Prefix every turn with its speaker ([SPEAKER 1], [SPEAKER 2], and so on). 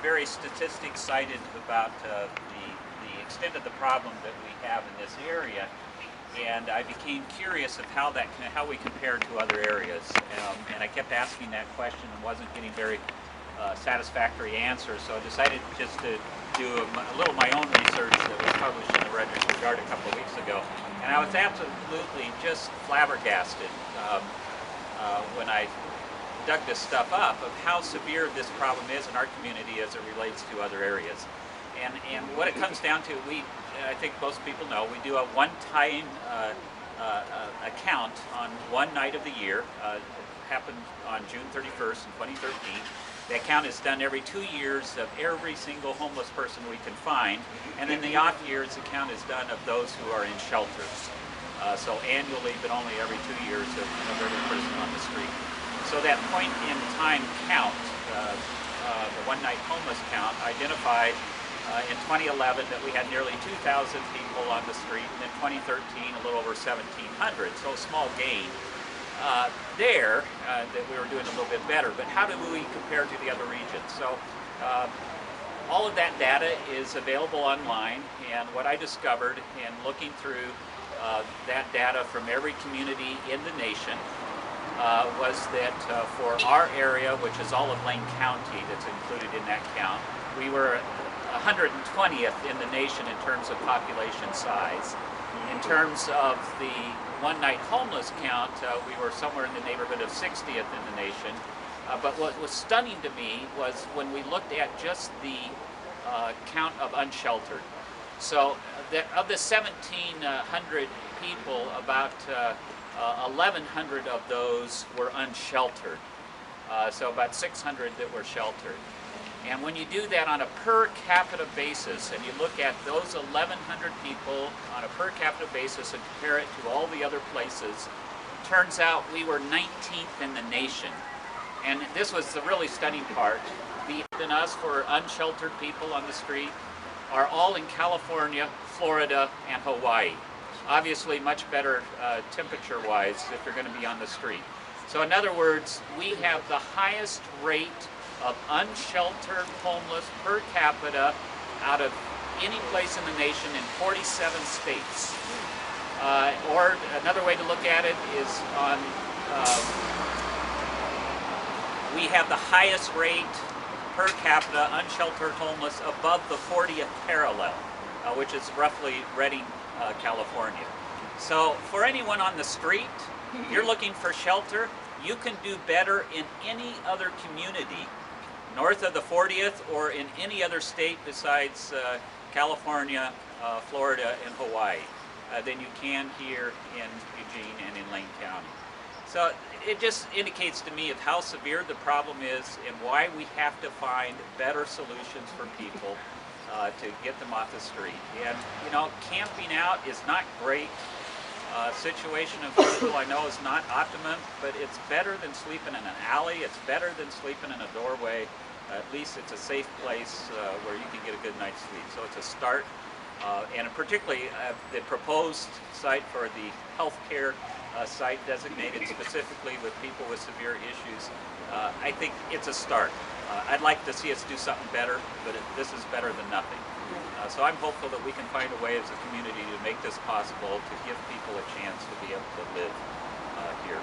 [SPEAKER 1] very statistics cited about the extent of the problem that we have in this area, and I became curious of how we compare to other areas, and I kept asking that question and wasn't getting very satisfactory answers. So I decided just to do a little of my own research that was published in the Register Guard a couple of weeks ago, and I was absolutely just flabbergasted when I dug this stuff up of how severe this problem is in our community as it relates to other areas. And what it comes down to, I think most people know, we do a one-time account on one night of the year. It happened on June 31st in 2013. The account is done every 2 years of every single homeless person we can find, and in the off years, the count is done of those who are in shelters. So annually, but only every 2 years of every person on the street. So that point in time count, the one-night homeless count, identified in 2011 that we had nearly 2,000 people on the street, and in 2013 a little over 1,700, so a small gain that we were doing a little bit better. But how do we compare to the other regions? So all of that data is available online, and what I discovered in looking through that data from every community in the nation was that for our area, which is all of Lane County that's included in that count, we were 120th in the nation in terms of population size. In terms of the one-night homeless count, we were somewhere in the neighborhood of 60th in the nation. But what was stunning to me was when we looked at just the count of unsheltered. So of the 1,700 people, about 1,100 of those were unsheltered. So about 600 that were sheltered. And when you do that on a per capita basis, and you look at those 1,100 people on a per capita basis and compare it to all the other places, turns out we were 19th in the nation. And this was the really stunning part. Than us for unsheltered people on the street are all in California, Florida, and Hawaii. Obviously much better temperature-wise if you're going to be on the street. So in other words, we have the highest rate of unsheltered homeless per capita out of any place in the nation in 47 states. Or another way to look at it is we have the highest rate per capita unsheltered homeless above the 40th parallel, which is roughly Redding, California. So for anyone on the street, if you're looking for shelter, you can do better in any other community north of the 40th or in any other state besides California, Florida, and Hawaii than you can here in Eugene and in Lane County. So it just indicates to me of how severe the problem is and why we have to find better solutions for people to get them off the street. And you know, camping out is not great. Situation of Whoville I know is not optimum, but it's better than sleeping in an alley. It's better than sleeping in a doorway. At least it's a safe place where you can get a good night's sleep. So it's a start. And particularly the proposed site for the healthcare site designated specifically with people with severe issues, I think it's a start. I'd like to see us do something better, but this is better than nothing. So I'm hopeful that we can find a way as a community to make this possible, to give people a chance to be able to live here.